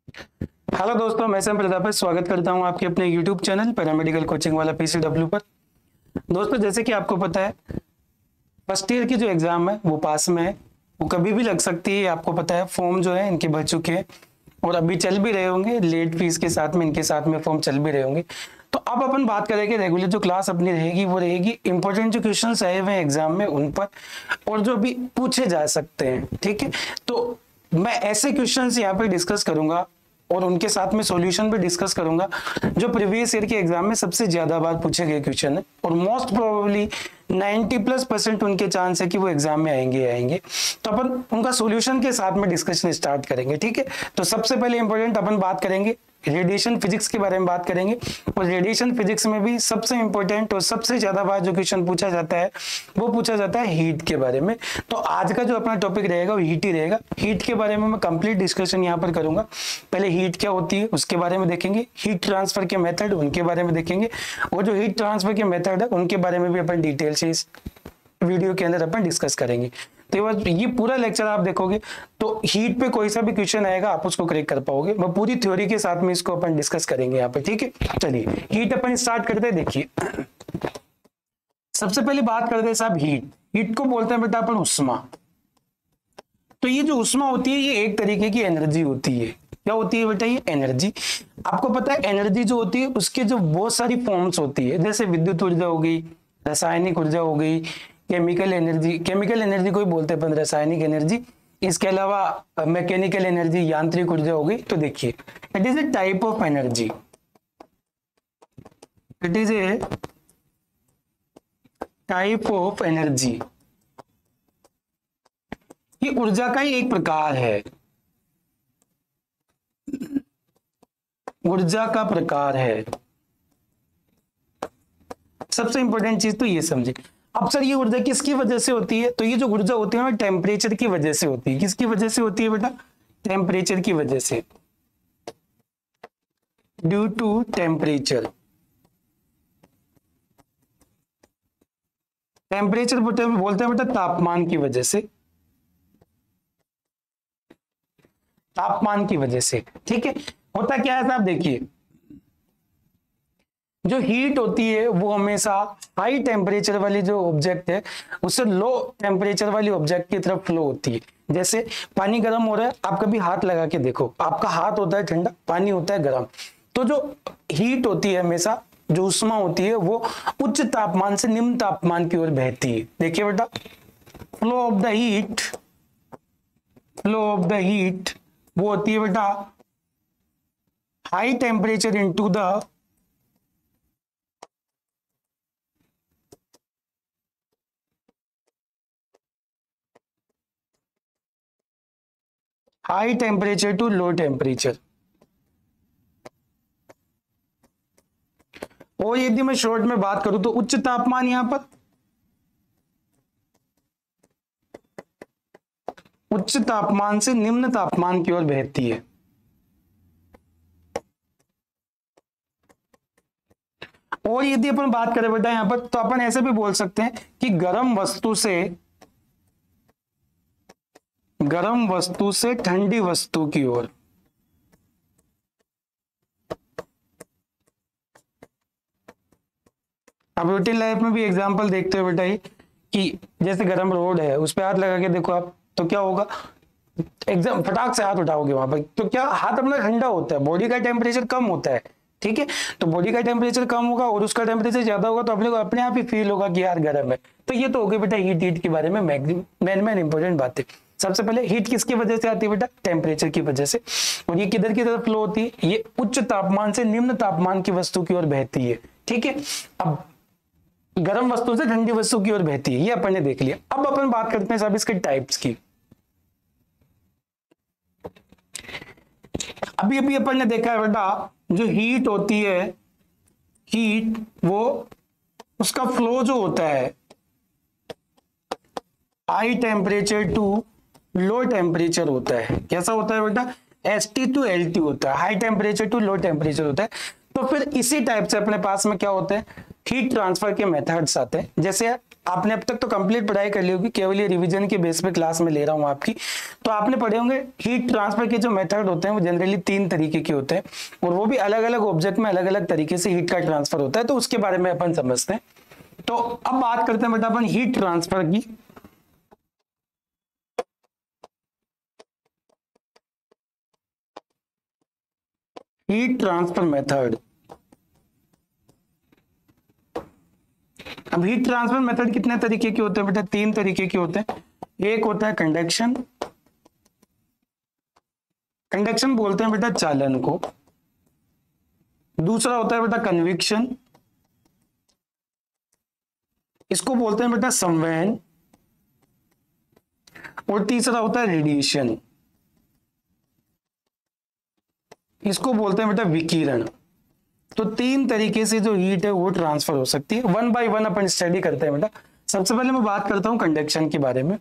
Hello दोस्तों, मैं Sam Prajapati स्वागत करता हूं आपके अपने यूट्यूब चैनल पैरामेडिकल कोचिंग वाला पीसीडब्ल्यू पर। दोस्तों, जैसे कि आपको पता है, फर्स्ट ईयर की जो एग्जाम है वो पास में है, वो कभी भी लग सकती है। आपको पता है फॉर्म जो है इनके भर चुके हैं और अभी चल भी रहे होंगे, लेट फीस के साथ में इनके साथ में फॉर्म चल भी रहे होंगे। तो अब अपन बात करेंगे रेगुलर जो क्लास अपनी रहेगी वो रहेगी इंपॉर्टेंट जो क्वेश्चन आए हुए हैं एग्जाम में उन पर, और जो भी पूछे जा सकते हैं। ठीक है, तो मैं ऐसे क्वेश्चंस यहाँ पे डिस्कस करूंगा और उनके साथ में सॉल्यूशन भी डिस्कस करूंगा जो प्रीवियस ईयर के एग्जाम में सबसे ज्यादा बार पूछे गए क्वेश्चन है, और मोस्ट प्रोबेबली 90+% उनके चांस है कि वो एग्जाम में आएंगे। तो अपन उनका सॉल्यूशन के साथ में डिस्कशन स्टार्ट करेंगे। ठीक है, तो सबसे पहले इंपॉर्टेंट अपन बात करेंगे रेडिएशन फिजिक्स के बारे में बात करेंगे, और रेडिएशन फिजिक्स में भी सबसे इंपॉर्टेंट और सबसे ज्यादा बार जो क्वेश्चन पूछा जाता है वो पूछा जाता है हीट के बारे में। तो आज का जो अपना टॉपिक रहेगा वो हीट ही रहेगा। हीट के बारे में मैं कंप्लीट डिस्कशन यहाँ पर करूंगा। पहले हीट क्या होती है उसके बारे में देखेंगे, हीट ट्रांसफर के मेथड उनके बारे में देखेंगे, और जो हीट ट्रांसफर के मेथड है उनके बारे में भी अपन डिटेल से इस वीडियो के अंदर अपन डिस्कस करेंगे। तो ये पूरा लेक्चर आप देखोगे तो हीट पे कोई सा भी क्वेश्चन आएगा आप उसको क्रैक कर पाओगे। मैं पूरी थ्योरी के साथ में इसको अपन डिस्कस करेंगे यहाँ पे। ठीक है, चलिए हीट अपन स्टार्ट करते हैं। देखिए, सबसे पहले बात करते हैं साहब हीट को बोलते हैं बेटा अपन उष्मा। तो ये जो उष्मा होती है ये एक तरीके की एनर्जी होती है। क्या होती है बेटा? ये एनर्जी। आपको पता है एनर्जी जो होती है उसके जो बहुत सारी फॉर्म्स होती है, जैसे विद्युत ऊर्जा हो गई, रासायनिक ऊर्जा हो गई, केमिकल एनर्जी को ही बोलते हैं रासायनिक एनर्जी। इसके अलावा मैकेनिकल एनर्जी, यांत्रिक ऊर्जा हो गई। तो देखिए, it is a type of energy, it is a type of energy. ये ऊर्जा का ही एक प्रकार है, ऊर्जा का प्रकार है। सबसे इंपॉर्टेंट चीज तो ये समझे। अब सर ये ऊर्जा किसकी वजह से होती है? तो ये जो ऊर्जा होती है ना टेम्परेचर की वजह से होती है। किसकी वजह से होती है बेटा? टेम्परेचर की वजह से, ड्यू टू टेम्परेचर। टेम्परेचर बोलते हैं बेटा तापमान की वजह से, तापमान की वजह से। ठीक है, होता क्या है साहब, देखिए जो हीट होती है वो हमेशा हाई टेम्परेचर वाली जो ऑब्जेक्ट है उससे लो टेम्परेचर वाली ऑब्जेक्ट की तरफ फ्लो होती है। जैसे पानी गर्म हो रहा है, आप कभी हाथ लगा के देखो, आपका हाथ होता है ठंडा, पानी होता है गर्म। तो जो हीट होती है हमेशा, जो उष्मा होती है वो उच्च तापमान से निम्न तापमान की ओर बहती है। देखिए बेटा, flow of the heat, flow of the heat वो होती है बेटा high temperature into the high temperature to low temperature. और यदि मैं शॉर्ट में बात करूं तो उच्च तापमान यहां पर, उच्च तापमान से निम्न तापमान की ओर बहती है। और यदि अपन बात करें बेटा यहां पर, तो अपन ऐसे भी बोल सकते हैं कि गर्म वस्तु से ठंडी वस्तु की ओर। अब रूटीन लाइफ में भी एग्जांपल देखते हो बेटा ये कि जैसे गर्म रोड है, उस पर हाथ लगा के देखो आप, तो क्या होगा? एकदम फटाक से हाथ उठाओगे वहां पर, तो क्या हाथ अपना ठंडा होता है, बॉडी का टेम्परेचर कम होता है। ठीक है, तो बॉडी का टेम्परेचर कम होगा और उसका टेम्परेचर ज्यादा होगा तो अपने को अपने आप ही फील होगा कि यार गर्म है। तो ये तो हो गई बेटा हीट के बारे में मेन इंपॉर्टेंट बातें। सबसे पहले हीट किसकी वजह से आती है बेटा? टेम्परेचर की वजह से। और ये किधर की तरफ फ्लो होती है? ये उच्च तापमान से निम्न तापमान की वस्तु की ओर बहती है। ठीक है, अब गर्म वस्तु से ठंडी वस्तु की ओर बहती है, ये अपन ने देख लिया। अब अपन बात करते हैं साहब इसके टाइप्स की। अभी अभी अपन ने देखा है बेटा जो हीट होती है, हीट वो उसका फ्लो जो होता है high temperature to low temperature होता है। कैसा होता है बेटा? ST टू LT होता है, high temperature to low temperature होता है। तो फिर इसी टाइप से अपने पास में क्या होते हैं? हीट ट्रांसफर के मेथड्स आते हैं। जैसे आपने अब तक तो कंप्लीट पढ़ाई कर ली होगी, केवल ये रिवीजन के बेस पे क्लास में ले रहा हूँ आपकी। तो आपने पढ़े होंगे हीट ट्रांसफर के जो मेथड होते हैं वो जनरली 3 तरीके के होते हैं, और वो भी अलग अलग ऑब्जेक्ट में अलग अलग तरीके से हीट का ट्रांसफर होता है। तो उसके बारे में अपन समझते हैं। तो अब बात करते हैं बेटा अपन हीट ट्रांसफर की। Heat transfer method. अब हीट ट्रांसफर मेथड कितने तरीके के होते हैं बेटा? 3 तरीके के होते हैं। एक होता है कंडक्शन। कंडक्शन बोलते हैं बेटा चालन को। दूसरा होता है बेटा कन्विक्शन, इसको बोलते हैं बेटा संवहन। और तीसरा होता है रेडिएशन, इसको बोलते हैं बेटा विकिरण। तो 3 तरीके से जो हीट है वो ट्रांसफर हो सकती है। 1 बाय 1 अपन स्टडी करते हैं बेटा। सबसे पहले मैं बात करता हूं कंडक्शन के बारे में।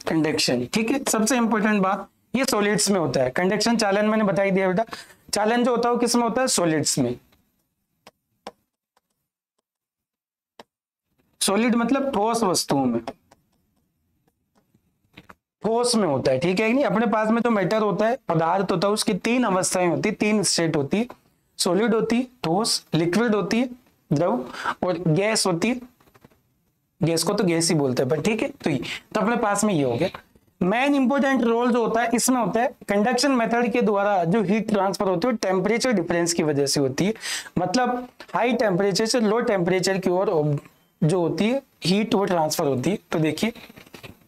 कंडक्शन, ठीक है, सबसे इंपॉर्टेंट बात, ये सॉलिड्स में होता है। कंडक्शन चालन मैंने बता ही दिया बेटा। चालन जो होता है वो किस में होता है? सॉलिड्स में। सॉलिड मतलब ठोस वस्तुओं में, ठोस में होता है, ठीक है कि नहीं। अपने पास में जो मैटर होता है, पदार्थ होता है, उसकी 3 अवस्थाएं होती है, 3 स्टेट होती है। सॉलिड होती है, ठोस, लिक्विड होती है, द्रव, और गैस होती है। गैस को तो गैस ही बोलते हैं, पर ठीक है। तो अपने पास में ये हो गया। मेन इंपॉर्टेंट रोल जो होता है इसमें होता है कंडक्शन मेथड के द्वारा जो हीट ट्रांसफर होती है टेम्परेचर डिफरेंस की वजह से होती है। मतलब हाई टेम्परेचर से लो टेम्परेचर की ओर जो होती है हीट वो ट्रांसफर होती है। तो देखिए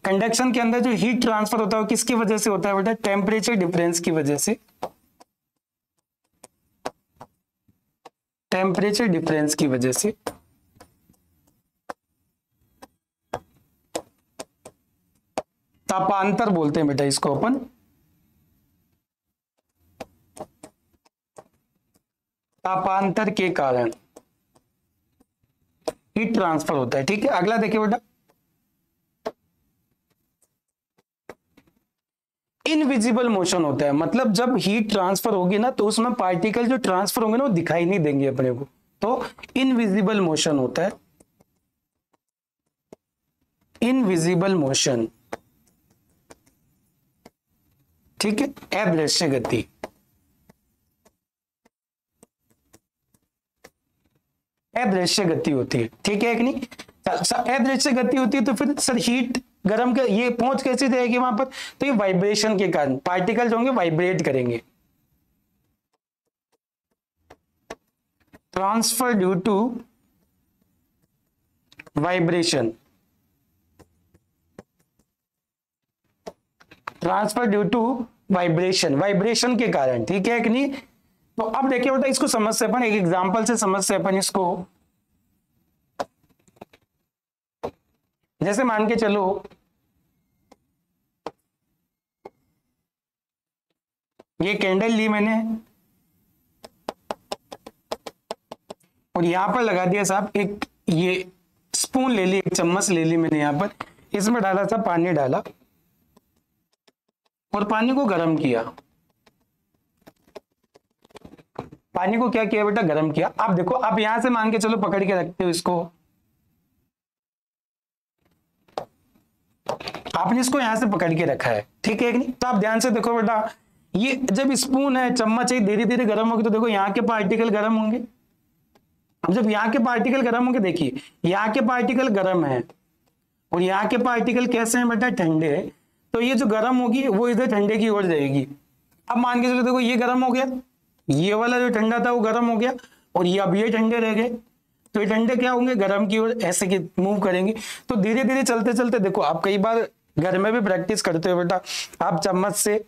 कंडक्शन के अंदर जो हीट ट्रांसफर होता है वो किसकी वजह से होता है बेटा? टेम्परेचर डिफरेंस की वजह से। टेम्परेचर डिफरेंस की वजह से। तापांतर बोलते हैं बेटा इसको अपन। तापांतर के कारण हीट ट्रांसफर होता है, ठीक है। अगला देखिए बेटा, इनविजिबल मोशन होता है। मतलब जब हीट ट्रांसफर होगी ना तो उसमें पार्टिकल जो ट्रांसफर होंगे ना वो दिखाई नहीं देंगे अपने को, तो इनविजिबल मोशन होता है। इनविजिबल मोशन, ठीक है, अदृश्य गति। अदृश्य गति होती है, ठीक है कि नहीं। अदृश्य गति होती है तो फिर सर हीट गर्म के ये पहुंच कैसे जाएगी वहां पर? तो ये वाइब्रेशन के कारण पार्टिकल जो होंगे वाइब्रेट करेंगे। Transfer due to vibration. Transfer due to vibration, vibration के कारण, ठीक है कि नहीं। तो अब देखिए बेटा इसको समझ से अपन एक एग्जांपल से समझ से अपन इसको, जैसे मान के चलो ये कैंडल ली मैंने और यहां पर लगा दिया साहब एक ये स्पून ले ली, एक चम्मच ले ली मैंने यहां पर, इसमें डाला था पानी डाला और पानी को गर्म किया। पानी को क्या किया बेटा? गर्म किया। आप देखो आप यहां से मान के चलो पकड़ के रखते हो इसको, आपने इसको यहां से पकड़ के रखा है, ठीक है कि नहीं। तो आप ध्यान से देखो बेटा, ये जब स्पून है चम्मच है धीरे धीरे गर्म होगी तो देखो यहाँ के पार्टिकल गर्म होंगे। अब जब यहाँ के पार्टिकल गर्म होंगे, देखिए यहाँ के पार्टिकल गर्म है और यहाँ के पार्टिकल कैसे हैं बेटा? ठंडे है। तो ये जो गर्म होगी वो इधर ठंडे की ओर जाएगी। अब मान के चलो देखो ये गर्म हो गया, ये वाला जो ठंडा था वो गर्म हो गया और ये अब ये ठंडे रह गए, तो ये ठंडे क्या होंगे? गर्म की ओर ऐसे की मूव करेंगे। तो धीरे धीरे चलते चलते देखो, आप कई बार घर में भी प्रैक्टिस करते हो बेटा, आप चम्मच से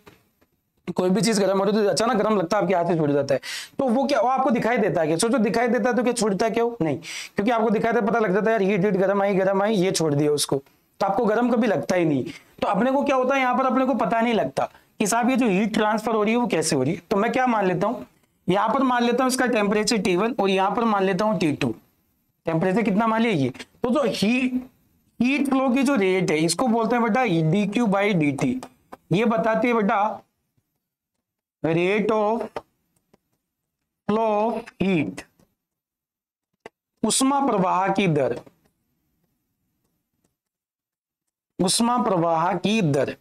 कोई भी चीज गर्म हो रही है तो अचानक गर्म लगता है आपके हाथ से छूट जाता है, तो वो क्या वो आपको दिखाई देता है? क्या सोचो दिखाई देता है तो क्या छूटता है? क्यों नहीं, क्योंकि आपको दिखाई देता, पता लग जाता है यार हीट हीट गर्म आई ये छोड़ दिया उसको, तो आपको गर्म कभी लगता ही नहीं। तो अपने को क्या होता है यहाँ पर अपने को पता नहीं लगता कि साहब ये जो हीट ट्रांसफर हो रही है वो कैसे हो रही है। तो मैं क्या मान लेता हूँ, यहाँ पर मान लेता हूँ इसका टेम्परेचर T1 और यहाँ पर मान लेता हूँ T2। टेम्परेचर कितना मान लिया ये, तो जो हीट फ्लो की जो रेट है इसको बोलते हैं बेटा dQ/dt। ये बताती है बेटा rate of flow of heat, उष्मा प्रवाह की दर, उष्मा प्रवाह की दर,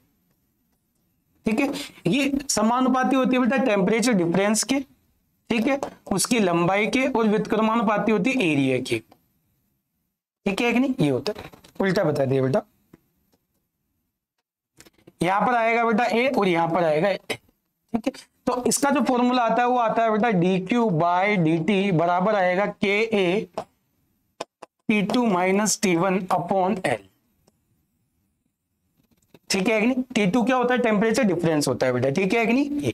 ठीक है। ये समानुपाती होती है बेटा टेम्परेचर डिफरेंस के, ठीक है, उसकी लंबाई के, और व्युत्क्रमानुपाती होती है एरिया की, ठीक है कि नहीं। ये होता है, उल्टा बता दिया बेटा, यहां पर आएगा बेटा ए और यहां पर आएगा ए, ठीक है। तो इसका जो फॉर्मूला आता है वो आता है बेटा D Q by D T बराबर आएगा के ए T2 minus T1 upon L, ठीक है कि नहीं। T2 क्या होता है, टेम्परेचर डिफरेंस होता है बेटा, ठीक है कि नहीं। ये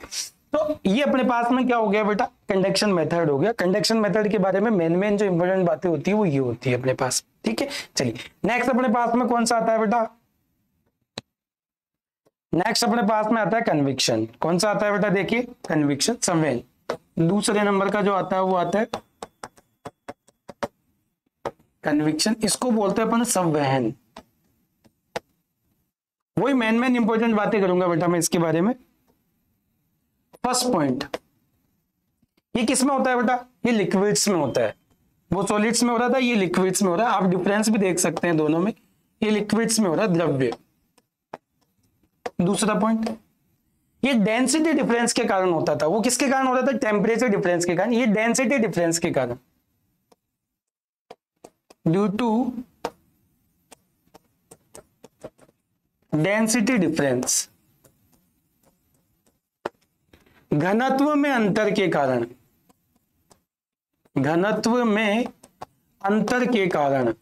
तो ये अपने पास में क्या हो गया बेटा, कंडक्शन मेथड हो गया। कंडक्शन मेथड के बारे में मेन जो इंपॉर्टेंट बातें होती है वो ये होती है अपने पास, ठीक है। चलिए नेक्स्ट अपने पास में कौन सा आता है बेटा, नेक्स्ट अपने पास में आता है कन्विक्शन। कौन सा आता है बेटा, देखिए कन्विक्शन, संवेदन। दूसरे नंबर का जो आता है वो आता है कन्विक्शन, इसको बोलते हैं अपन संवहन। वही मेन इंपॉर्टेंट बातें करूंगा बेटा मैं इसके बारे में। फर्स्ट पॉइंट, ये किस में होता है बेटा, ये लिक्विड्स में होता है। वो सॉलिड्स में हो रहा था, ये लिक्विड्स में हो रहा है। आप डिफरेंस भी देख सकते हैं दोनों में, ये लिक्विड्स में हो रहा है, द्रव्य। दूसरा पॉइंट, ये डेंसिटी डिफरेंस के कारण होता था। वो किसके कारण होता था, टेम्परेचर डिफरेंस के कारण। ये डेंसिटी डिफरेंस के कारण, ड्यू टू डेंसिटी डिफरेंस, घनत्व में अंतर के कारण, घनत्व में अंतर के कारण।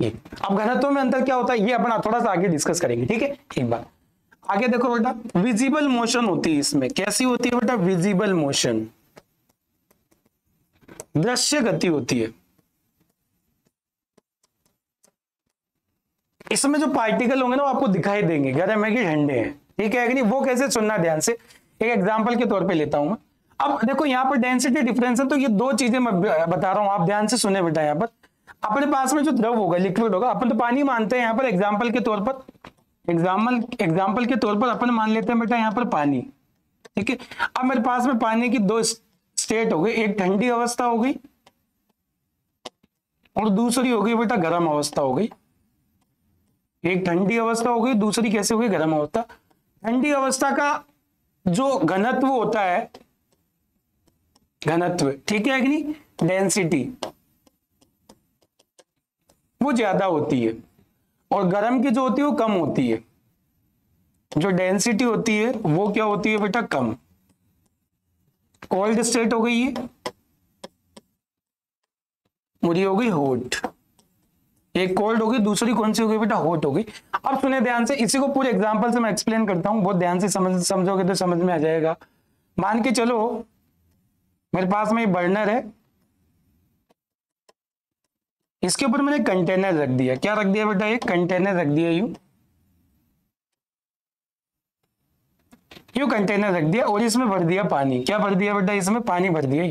ये अब घनत्व में अंतर क्या होता है ये अपना थोड़ा सा आगे डिस्कस करेंगे, ठीक है। एक बार आगे देखो बेटा, विजिबल मोशन होती है इसमें। कैसी होती है बेटा, विजिबल मोशन, दृश्य गति होती है। इसमें जो पार्टिकल होंगे ना वो आपको दिखाई देंगे, गर्म है कि ठंडे हैं, ठीक है कि नहीं। वो कैसे सुनना ध्यान से, एक एग्जांपल के तौर पे लेता हूं मैं। अब देखो यहाँ पर डेंसिटी डिफरेंस है, तो ये दो चीजें मैं बता रहा हूं, आप ध्यान से सुने बेटा। यहाँ पर अपने पास में जो द्रव होगा, लिक्विड होगा, अपन तो पानी मानते हैं यहाँ पर एग्जाम्पल के तौर पर, एग्जाम्पल के तौर पर अपन मान लेते हैं बेटा यहाँ पर पानी, ठीक है। अब मेरे पास में पानी की दो स्टेट हो गई, एक ठंडी अवस्था हो गई और दूसरी हो गई बेटा गर्म अवस्था हो गई। एक ठंडी अवस्था हो गई, दूसरी कैसे हो गई, गर्म अवस्था। ठंडी अवस्था का जो घनत्व होता है, घनत्व, ठीक है कि नहीं, डेंसिटी, वो ज्यादा होती है, और गर्म की जो होती है वो कम होती है। जो डेंसिटी होती है वो क्या होती है बेटा, कम। कोल्ड स्टेट हो गई ये, और ये हो गई हॉट। एक कोल्ड हो गई, दूसरी कौन सी हो गई बेटा, हॉट हो गई। अब सुने ध्यान से, इसी को पूरे एग्जांपल से मैं एक्सप्लेन करता हूं, बहुत ध्यान से समझोगे तो समझ में आ जाएगा। मान के चलो मेरे पास में ये बर्नर है, इसके ऊपर मैंने कंटेनर रख दिया। क्या रख दिया बेटा, एक कंटेनर रख दिया, यूं कंटेनर रख दिया, और इसमें भर दिया पानी। क्या भर दिया बेटा, इसमें पानी भर दिया,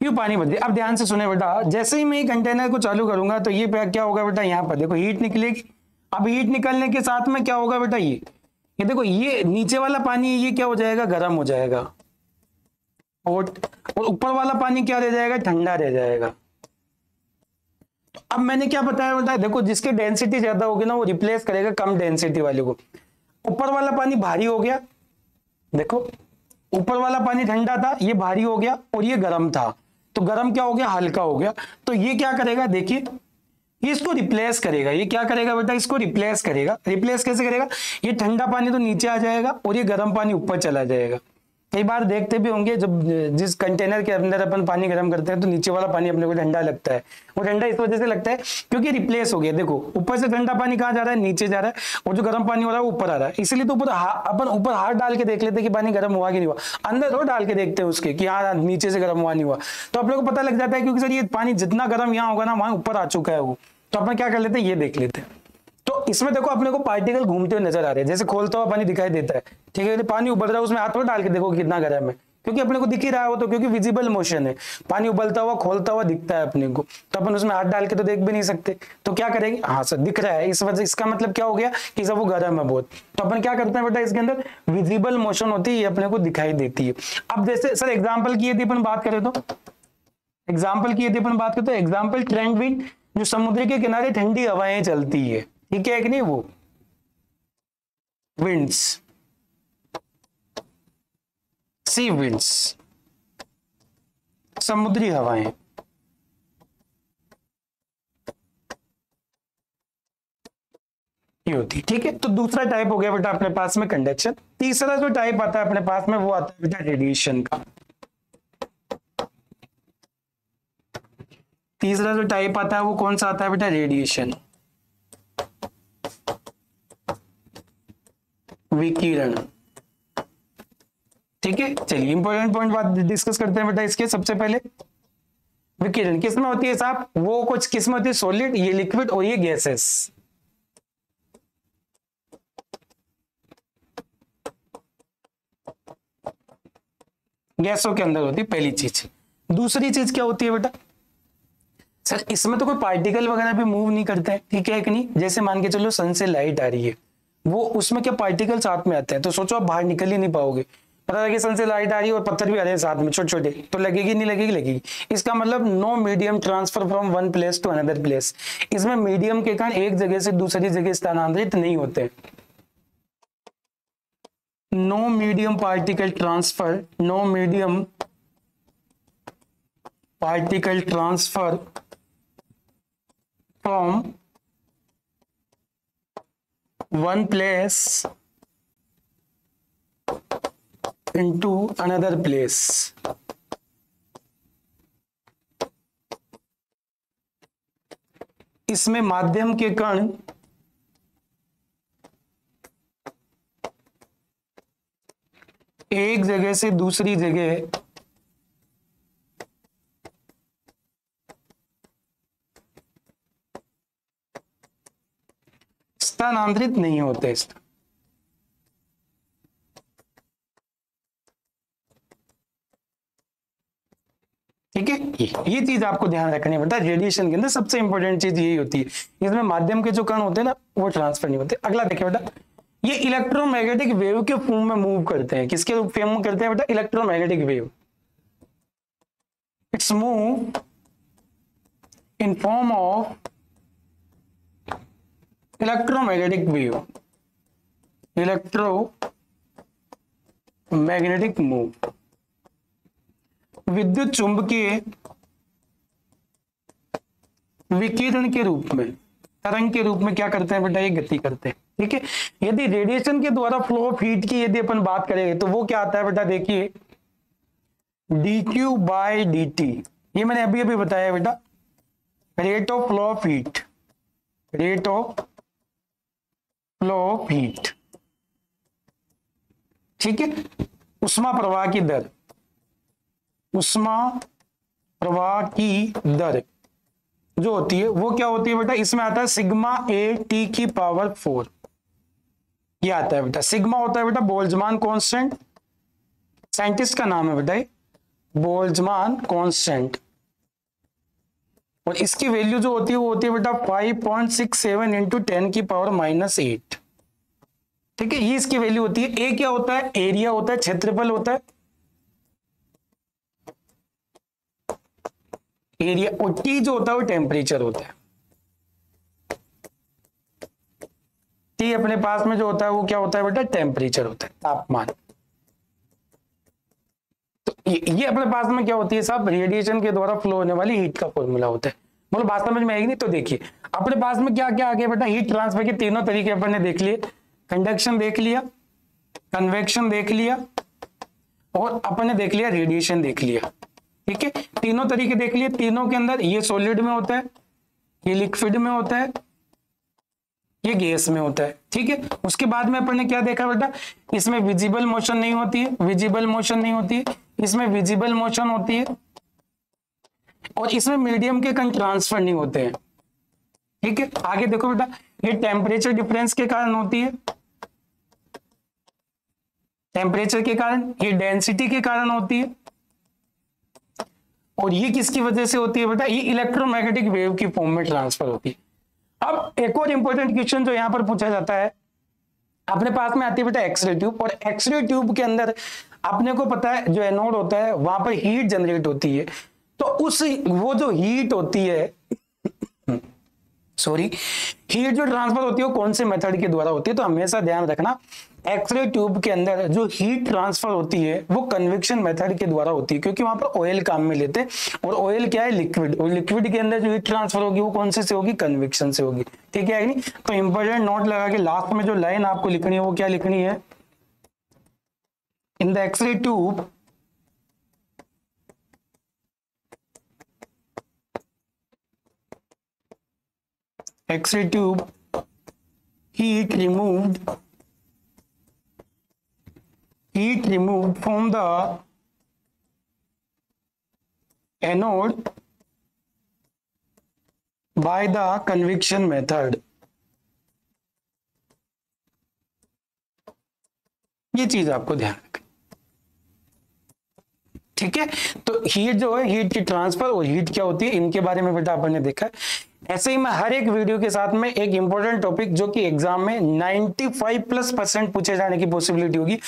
यूं पानी भर दिया। अब ध्यान से सुने बेटा, जैसे ही मैं ये कंटेनर को चालू करूंगा तो ये क्या होगा बेटा, यहाँ पर देखो हीट निकलेगी। अब हीट निकलने के साथ में क्या होगा बेटा, ये देखो, ये नीचे वाला पानी ये क्या हो जाएगा, गर्म हो जाएगा, और ऊपर वाला पानी क्या रह जाएगा, ठंडा रह जाएगा। तो अब मैंने क्या बताया बेटा, देखो जिसकी डेंसिटी ज्यादा होगी ना वो रिप्लेस करेगा कम डेंसिटी वाले को। ऊपर वाला पानी भारी हो गया, देखो ऊपर वाला पानी ठंडा था, ये भारी हो गया, और ये गर्म था, तो गर्म क्या हो गया, हल्का हो गया। तो ये क्या करेगा, देखिए ये इसको रिप्लेस करेगा। ये क्या करेगा बेटा, इसको रिप्लेस करेगा। रिप्लेस कैसे करेगा, ये ठंडा पानी तो नीचे आ जाएगा और ये गर्म पानी ऊपर चला जाएगा। कई बार देखते भी होंगे, जब जिस कंटेनर के अंदर अपन पानी गर्म करते हैं तो नीचे वाला पानी अपने को ठंडा लगता है। वो ठंडा इस वजह से लगता है क्योंकि रिप्लेस हो गया। देखो ऊपर से ठंडा पानी कहाँ जा रहा है, नीचे जा रहा है, और जो गर्म पानी हो रहा है वो ऊपर आ रहा है। इसलिए तो अपन ऊपर हाथ डाल के देख लेते कि पानी गर्म हुआ कि नहीं हुआ, अंदर थोड़ा डाल के देखते हैं उसके कि हाँ नीचे से गर्म हुआ नहीं हुआ, तो आप लोग को पता लग जाता है क्योंकि सर ये पानी जितना गर्म यहाँ होगा ना वहां ऊपर आ चुका है वो। तो अपन क्या कर लेते हैं, ये देख लेते हैं। तो इसमें देखो अपने को पार्टिकल घूमते हुए नजर आ रहे हैं, जैसे खोलता हुआ पानी दिखाई देता है, ठीक है। पानी उबल रहा है, उसमें हाथ में डाल के देखो कितना गर्म है, क्योंकि अपने को दिख ही रहा हो, तो क्योंकि विजिबल मोशन है, पानी उबलता हुआ खोलता हुआ दिखता है अपने को, तो अपन उसमें हाथ डाल के तो देख भी नहीं सकते, तो क्या करेंगे, हाँ सर दिख रहा है, इस वजह इसका मतलब क्या हो गया कि सब वो गर्म है बहुत, तो अपन क्या करते हैं बेटा, इसके अंदर विजिबल मोशन होती है, ये अपने को दिखाई देती है। अब जैसे सर एग्जाम्पल की यदि अपन बात करें तो एग्जाम्पल ट्रेंड विंड, जो समुद्र के किनारे ठंडी हवाएं चलती है, ठीक है कि नहीं, वो विंड्स, सी विंड्स, समुद्री हवाएं, ये होती है, ठीक है। तो दूसरा टाइप हो गया बेटा अपने पास में कंडक्शन। तीसरा जो टाइप आता है अपने पास में वो आता है बेटा रेडिएशन का। तीसरा जो टाइप आता है वो कौन सा आता है बेटा, रेडिएशन, विकिरण, ठीक है। चलिए इंपॉर्टेंट पॉइंट बात डिस्कस करते हैं बेटा इसके। सबसे पहले विकिरण किस में होती है साहब, वो कुछ किस में होती है, सॉलिड, ये लिक्विड और ये गैसेस, गैसों के अंदर होती है, पहली चीज। दूसरी चीज क्या होती है बेटा, सर इसमें तो कोई पार्टिकल वगैरह भी मूव नहीं करते हैं, ठीक है कि नहीं। जैसे मान के चलो सन से लाइट आ रही है, वो उसमें क्या पार्टिकल साथ में आते हैं, तो सोचो आप बाहर निकल ही नहीं पाओगे, पता है कि सन से लाइट आ रही है और पत्थर भी आ रहे हैं साथ में छोटे छोटे, तो लगेगी नहीं लगेगी, लगेगी। इसका मतलब no medium transfer from one place to another place, इसमें मीडियम के कारण एक जगह से दूसरी जगह स्थानांतरित नहीं होते। No medium particle transfer, no medium particle transfer from one place into another place। इसमें माध्यम के कण एक जगह से दूसरी जगह स्थानांतरित नहीं होते। ठीक है, ये चीज आपको ध्यान रखनी बेटा। रेडिएशन के अंदर सबसे इंपॉर्टेंट चीज यही होती है, इसमें माध्यम के जो कण होते हैं ना वो ट्रांसफर नहीं होते। अगला देखिए बेटा, ये इलेक्ट्रोमैग्नेटिक वेव के फॉर्म में मूव करते हैं। किसके फॉर्म में करते हैं बेटा, electromagnetic wave. It's move in form of electromagnetic wave, electromagnetic move. विद्युत चुंबकीय विकिरण के रूप में, तरंग के रूप में क्या करते हैं बेटा, ये गति करते हैं। ठीक है, यदि रेडिएशन के द्वारा फ्लो ऑफ हीट की यदि अपन बात करें तो वो क्या आता है बेटा, देखिए dq बाय dt, ये मैंने अभी अभी बताया बेटा, rate of flow of heat, rate of flow of heat. ठीक है, उष्मा प्रवाह की दर, उष्मा प्रवाह की दर जो होती है वो क्या होती है बेटा, इसमें आता है सिग्मा ए टी की पावर 4, ये आता है बेटा। सिग्मा होता है बेटा बोल्ट्जमान कांस्टेंट, साइंटिस्ट का नाम है बेटा बोल्ट्जमान कांस्टेंट, और इसकी वैल्यू जो होती है वो होती है बेटा 5.67 इंटू 10 की पावर -8। ठीक है, ये इसकी वैल्यू होती है। ए क्या होता है, एरिया होता है, क्षेत्रफल होता है एरिया, और टी जो होता है वो टेम्परेचर होता है। टी अपने पास में जो होता है वो क्या होता है बेटा, टेम्परेचर होता है, तापमान। तो ये अपने पास में क्या होती है साहब, रेडिएशन के द्वारा फ्लो होने वाली हीट का फॉर्मूला होता है। मतलब बात समझ में आएगी नहीं तो देखिए अपने पास में क्या क्या आ गया बेटा, हीट ट्रांसफर के तीनों तरीके अपन ने देख लिए, कंडक्शन देख लिया, कन्वेक्शन देख लिया, और अपन ने देख लिया रेडिएशन देख लिया। ठीक है, तीनों तरीके देख लिए। तीनों के अंदर ये सॉलिड में होता है, ये लिक्विड में होता है, ये गैस में होता है। ठीक है, उसके बाद में अपन ने क्या देखा बेटा, इसमें विजिबल मोशन नहीं होती है, विजिबल मोशन नहीं होती है, इसमें विजिबल मोशन होती है, और इसमें मीडियम के कण ट्रांसफर नहीं होते हैं। ठीक है, आगे देखो बेटा, ये टेम्परेचर डिफरेंस के कारण होती है, टेम्परेचर के कारण, ये डेंसिटी के कारण होती है, और ये किसकी वजह से होती है बेटा, ये इलेक्ट्रोमैग्नेटिक वेव की फॉर्म में ट्रांसफर होती है। अब एक और इंपॉर्टेंट क्वेश्चन जो यहां पर पूछा जाता है, अपने पास में आती है बेटा एक्सरे ट्यूब, और एक्सरे ट्यूब के अंदर अपने को पता है जो एनोड होता है वहां पर हीट जनरेट होती है, तो उस वो जो हीट होती है हीट जो ट्रांसफर होती है वो कौन से मेथड के द्वारा होती है, तो हमेशा ध्यान रखना एक्सरे ट्यूब के अंदर जो हीट ट्रांसफर होती है वो कन्वेक्शन मेथड के द्वारा होती है, क्योंकि वहां पर ऑयल काम में लेते हैं, और ऑयल क्या है, लिक्विड, और लिक्विड के अंदर जो हीट ट्रांसफर होगी वो कौन से होगी, कन्वेक्शन से होगी। ठीक है नहीं, तो इंपॉर्टेंट नोट लगा के लास्ट में जो लाइन आपको लिखनी है वो क्या लिखनी है, in the x-ray tube x-ray tube heat removed from the anode by the convection method। ये चीज आपको ध्यान रखना। ठीक है, तो हीट जो है, हीट की ट्रांसफर और हीट क्या होती है, इनके बारे में बेटा अपन ने देखा है। ऐसे ही मैं हर एक वीडियो के साथ में एक इंपॉर्टेंट टॉपिक जो कि एग्जाम में 95+% पूछे जाने की पॉसिबिलिटी होगी,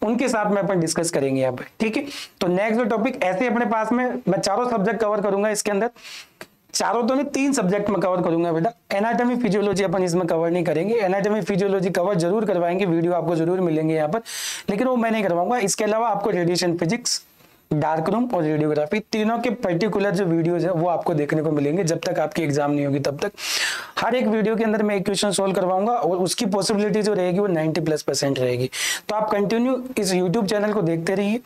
उनके साथ में अपन डिस्कस करेंगे यहाँ पे। ठीक है, तो नेक्स्ट जो टॉपिक ऐसे अपने पास में मैं चारों सब्जेक्ट कवर करूंगा इसके अंदर, चारों तो नहीं 3 सब्जेक्ट में कवर करूंगा बेटा। एनाटॉमी फिजियोलॉजी अपन इसमें कवर नहीं करेंगे, एनाटॉमी फिजियोलॉजी कवर जरूर करवाएंगे, वीडियो आपको जरूर मिलेंगे यहाँ पर, लेकिन वो मैं नहीं करवाऊंगा। इसके अलावा आपको रेडिएशन फिजिक्स, डार्क रूम और रेडियोग्राफी, तीनों के पर्टिकुलर जो वीडियोज है वो आपको देखने को मिलेंगे जब तक आपकी एग्जाम नहीं होगी तब तक। हर एक वीडियो के अंदर मैं एक क्वेश्चन सोल्व करवाऊंगा, और उसकी पॉसिबिलिटी जो रहेगी वो 90+% रहेगी। तो आप कंटिन्यू इस यूट्यूब चैनल को देखते रहिए,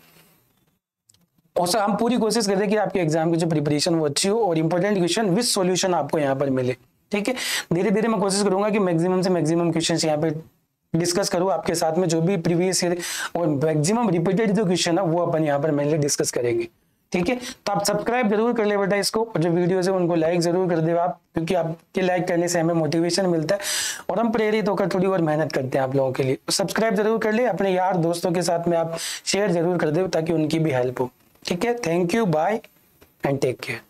और सर हम पूरी कोशिश करते हैं कि आपके एग्जाम की जो प्रिपरेशन वो अच्छी हो, और इंपॉर्टेंट क्वेश्चन विद सॉल्यूशन आपको यहाँ पर मिले। ठीक है, धीरे धीरे मैं कोशिश करूंगा कि मैक्सिमम से मैक्सिमम क्वेश्चन यहाँ पे डिस्कस करूं आपके साथ में, जो भी प्रीवियस ईयर और मैक्सिमम रिपीटेड जो क्वेश्चन है वो अपन यहाँ पर मेनली डिस्कस करेंगे। ठीक है, तो आप सब्सक्राइब जरूर कर ले बेटा इसको, और जो वीडियोस है उनको लाइक जरूर कर दे आप, क्योंकि आपके लाइक करने से हमें मोटिवेशन मिलता है और हम प्रेरित होकर थोड़ी और मेहनत करते हैं आप लोगों के लिए। सब्सक्राइब जरूर कर ले, अपने यार दोस्तों के साथ में आप शेयर जरूर कर दे ताकि उनकी भी हेल्प हो। ठीक है, thank you, bye and take care.